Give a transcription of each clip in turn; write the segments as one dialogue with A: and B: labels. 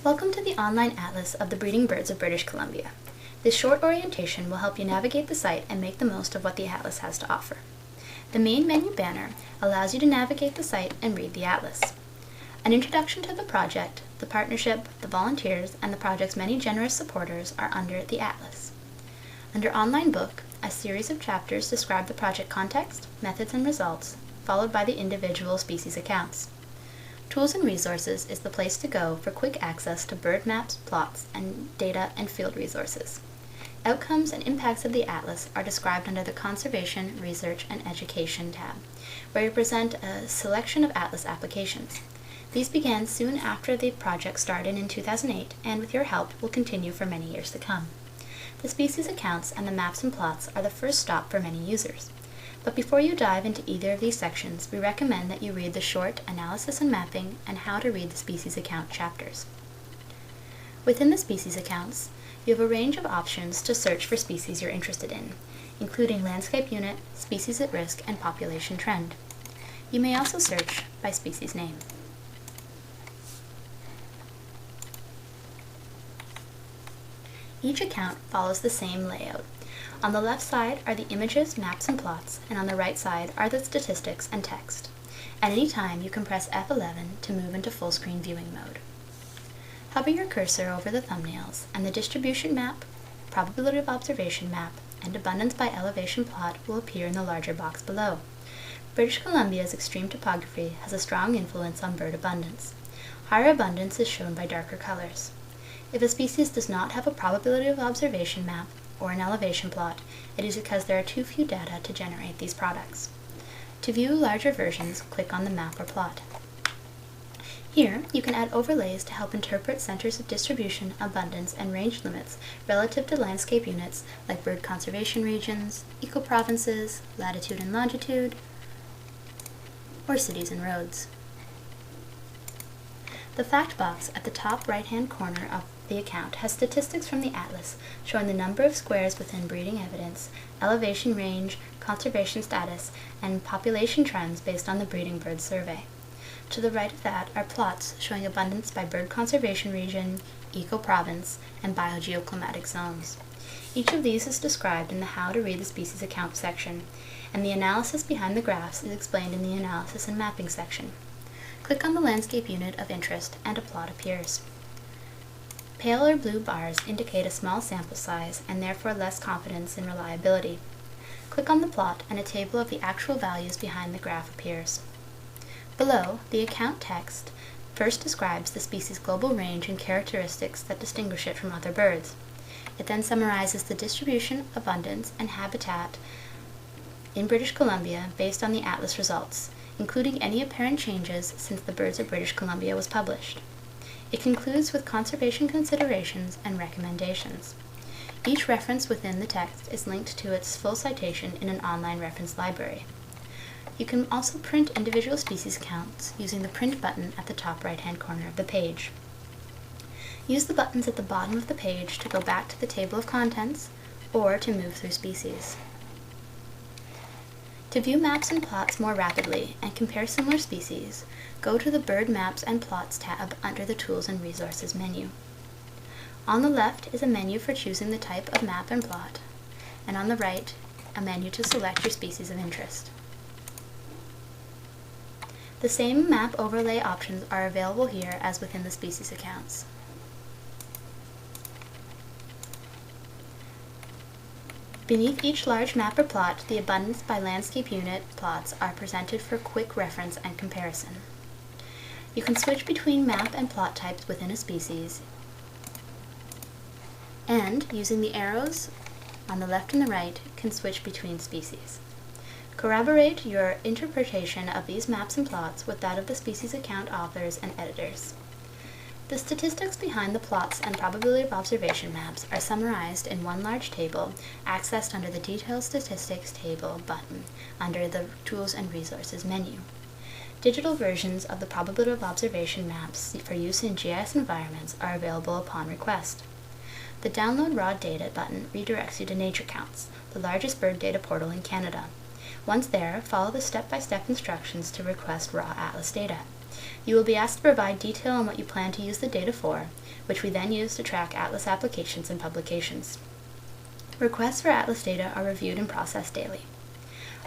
A: Welcome to the online atlas of the breeding birds of British Columbia. This short orientation will help you navigate the site and make the most of what the atlas has to offer. The main menu banner allows you to navigate the site and read the atlas. An introduction to the project, the partnership, the volunteers, and the project's many generous supporters are under the atlas. Under Online Book, a series of chapters describe the project context, methods, and results, followed by the individual species accounts. Tools and Resources is the place to go for quick access to bird maps, plots, and data and field resources. Outcomes and impacts of the atlas are described under the Conservation, Research, and Education tab, where we present a selection of atlas applications. These began soon after the project started in 2008, and with your help will continue for many years to come. The species accounts and the maps and plots are the first stop for many users. But before you dive into either of these sections, we recommend that you read the short Analysis and Mapping and How to Read the Species Account chapters. Within the species accounts, you have a range of options to search for species you're interested in, including landscape unit, species at risk, and population trend. You may also search by species name. Each account follows the same layout. On the left side are the images, maps, and plots, and on the right side are the statistics and text. At any time, you can press F11 to move into full screen viewing mode. Hover your cursor over the thumbnails, and the distribution map, probability of observation map, and abundance by elevation plot will appear in the larger box below. British Columbia's extreme topography has a strong influence on bird abundance. Higher abundance is shown by darker colors. If a species does not have a probability of observation map, or an elevation plot, it is because there are too few data to generate these products. To view larger versions, click on the map or plot. Here, you can add overlays to help interpret centers of distribution, abundance, and range limits relative to landscape units like bird conservation regions, eco-provinces, latitude and longitude, or cities and roads. The fact box at the top right-hand corner of the account has statistics from the atlas showing the number of squares within breeding evidence, elevation range, conservation status, and population trends based on the breeding bird survey. To the right of that are plots showing abundance by bird conservation region, eco-province, and biogeoclimatic zones. Each of these is described in the How to Read the Species Account section, and the analysis behind the graphs is explained in the Analysis and Mapping section. Click on the landscape unit of interest and a plot appears. Pale or blue bars indicate a small sample size and therefore less confidence in reliability. Click on the plot and a table of the actual values behind the graph appears. Below, the account text first describes the species' global range and characteristics that distinguish it from other birds. It then summarizes the distribution, abundance, and habitat in British Columbia based on the atlas results, including any apparent changes since the Birds of British Columbia was published. It concludes with conservation considerations and recommendations. Each reference within the text is linked to its full citation in an online reference library. You can also print individual species counts using the Print button at the top right-hand corner of the page. Use the buttons at the bottom of the page to go back to the table of contents or to move through species. To view maps and plots more rapidly and compare similar species, go to the Bird Maps and Plots tab under the Tools and Resources menu. On the left is a menu for choosing the type of map and plot, and on the right, a menu to select your species of interest. The same map overlay options are available here as within the species accounts. Beneath each large map or plot, the abundance by landscape unit plots are presented for quick reference and comparison. You can switch between map and plot types within a species, and using the arrows on the left and the right, can switch between species. Corroborate your interpretation of these maps and plots with that of the species account authors and editors. The statistics behind the plots and probability of observation maps are summarized in one large table accessed under the Detailed Statistics Table button under the Tools and Resources menu. Digital versions of the probability of observation maps for use in GIS environments are available upon request. The Download Raw Data button redirects you to NatureCounts, the largest bird data portal in Canada. Once there, follow the step-by-step instructions to request raw atlas data. You will be asked to provide detail on what you plan to use the data for, which we then use to track Atlas applications and publications. Requests for Atlas data are reviewed and processed daily.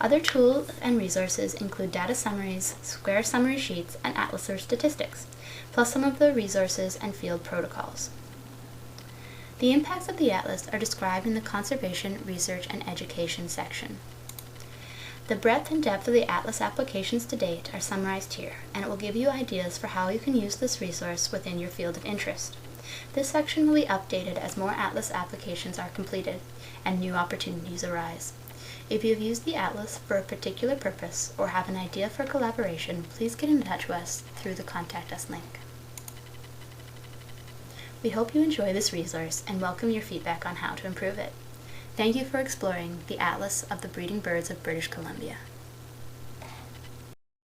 A: Other tools and resources include data summaries, square summary sheets, and Atlas Search statistics, plus some of the resources and field protocols. The impacts of the Atlas are described in the Conservation, Research, and Education section. The breadth and depth of the Atlas applications to date are summarized here, and it will give you ideas for how you can use this resource within your field of interest. This section will be updated as more Atlas applications are completed and new opportunities arise. If you have used the Atlas for a particular purpose or have an idea for collaboration, please get in touch with us through the Contact Us link. We hope you enjoy this resource and welcome your feedback on how to improve it. Thank you for exploring the Atlas of the Breeding Birds of British Columbia.